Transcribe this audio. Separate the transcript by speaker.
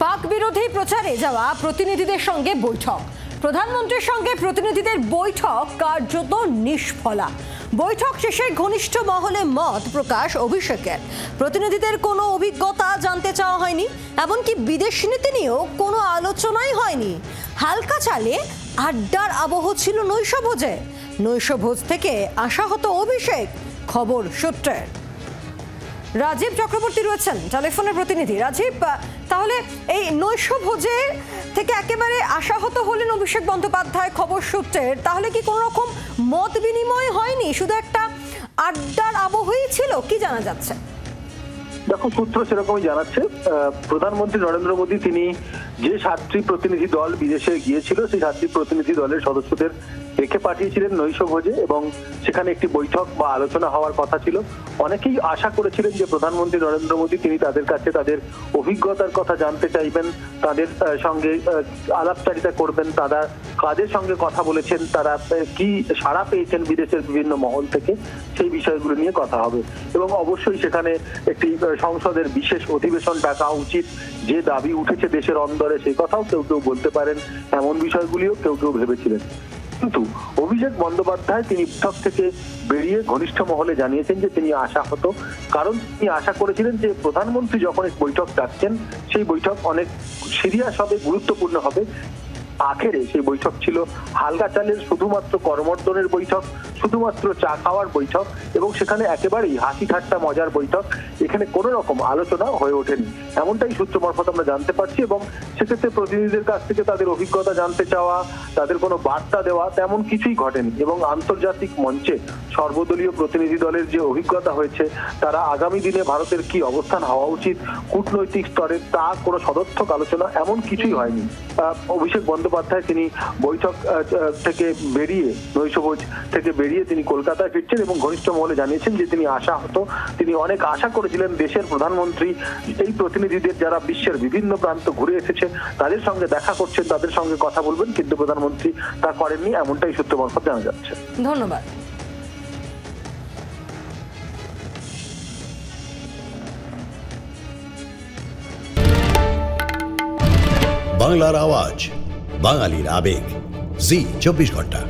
Speaker 1: পাক বিরোধী প্রচারে যাওয়া প্রতিনিধিদের সঙ্গে বৈঠক। প্রধানমন্ত্রীর সঙ্গে প্রতিনিধিদের বৈঠক কার্যত নিষ্ফলা। বৈঠক শেষে ঘনিষ্ঠ মহলে মত প্রকাশ অভিষেকের। প্রতিনিধিদের কোনো অভিজ্ঞতা জানতে চাওয়া হয়নি, এমনকি বিদেশ নীতি নিয়েও কোনো আলোচনাই হয়নি। হালকা চালে আড্ডার আবহ ছিল নৈশভোজে। নৈশভোজ থেকে আশাহত অভিষেক, খবর সূত্রের। রাজীব চক্রবর্তী রয়েছেন টেলিফোনের প্রতিনিধি। রাজীব, তাহলে এই নৈশভোজে থেকে একেবারে আশাহত হলেন অভিষেক বন্দ্যোপাধ্যায়, খবর সূত্রের। তাহলে কি কোনো রকম মত বিনিময় হয়নি, শুধু একটা আড্ডার আবহই ছিল? কি জানা যাচ্ছে?
Speaker 2: দেখো, সূত্র সেরকমই জানাচ্ছে। প্রধানমন্ত্রী নরেন্দ্র মোদী তিনি যে 7টি প্রতিনিধি দল বিদেশে গিয়েছিল, সেই 7টি প্রতিনিধি দলের সদস্যদের রেখে পাঠিয়েছিলেন নৈশভোজে, এবং সেখানে একটি বৈঠক বা আলোচনা হওয়ার কথা ছিল। অনেকেই আশা করেছিলেন যে প্রধানমন্ত্রী নরেন্দ্র মোদী তিনি তাদের কাছে তাদের অভিজ্ঞতার কথা জানতে চাইবেন, তাদের সঙ্গে আলাপচারিতা করবেন, তারা কাদের সঙ্গে কথা বলেছেন, তারা কি সাড়া পেয়েছেন বিদেশের বিভিন্ন মহল থেকে, সেই বিষয়গুলো নিয়ে কথা হবে। এবং অবশ্যই সেখানে একটি সংসদের বিশেষ অধিবেশন ডাকা উচিত, যে দাবি উঠেছে দেশের অন্দরে সে কথাও কেউ কেউ বলতে পারেন, এমন বিষয়গুলিও কেউ কেউ ভেবেছিলেন। কিন্তু অভিষেক বন্দ্যোপাধ্যায় তিনি বৈঠক থেকে বেরিয়ে ঘনিষ্ঠ মহলে জানিয়েছেন যে তিনি আশাহত। কারণ তিনি আশা করেছিলেন যে প্রধানমন্ত্রী যখন এক বৈঠক ডাকছেন, সেই বৈঠক অনেক সিরিয়াস হবে, গুরুত্বপূর্ণ হবে। আখেরে সেই বৈঠক ছিল হালকা চালের শুধুমাত্র করমর্দনের বৈঠক, শুধুমাত্র চা খাওয়ার বৈঠক, এবং সেখানে একেবারেই হাসি ঠাট্টা মজার বৈঠক। এখানে কোনো রকম আলোচনা হয়ে ওঠেনি, এমনটাই সূত্র মারফত আমরা জানতে পারছি। এবং সেক্ষেত্রে প্রতিনিধিদের কাছ থেকে তাদের অভিজ্ঞতা জানতে চাওয়া, তাদের কোনো বার্তা দেওয়া, তেমন কিছুই ঘটেনি। এবং আন্তর্জাতিক মঞ্চে সর্বদলীয় প্রতিনিধি দলের যে অভিজ্ঞতা হয়েছে, তারা আগামী দিনে ভারতের কি অবস্থান হওয়া উচিত কূটনৈতিক স্তরে, তা কোনো সদর্থক আলোচনা এমন কিছুই হয়নি। অভিষেক বন্দ্যোপাধ্যায় তিনি বৈঠক থেকে বেরিয়ে, নৈশভোজ থেকে বেরিয়ে তিনি কলকাতায় ফিরছেন, এবং ঘনিষ্ঠ মহলে জানিয়েছেন যে তিনি আশাহত। তিনি অনেক আশা করেছিলেন দেশের প্রধানমন্ত্রী এই প্রতিনিধিদের যারা বিশ্বের বিভিন্ন প্রান্ত ঘুরে এসেছে তাদের সঙ্গে দেখা করছেন, তাদের সঙ্গে কথা বলবেন, কিন্তু প্রধানমন্ত্রী তা করেননি, এমনটাই সূত্র মারফত জানা যাচ্ছে।
Speaker 1: ধন্যবাদ।
Speaker 3: বাংলার আওয়াজ, বাঙালির আবেগ, জি 24 ঘন্টা।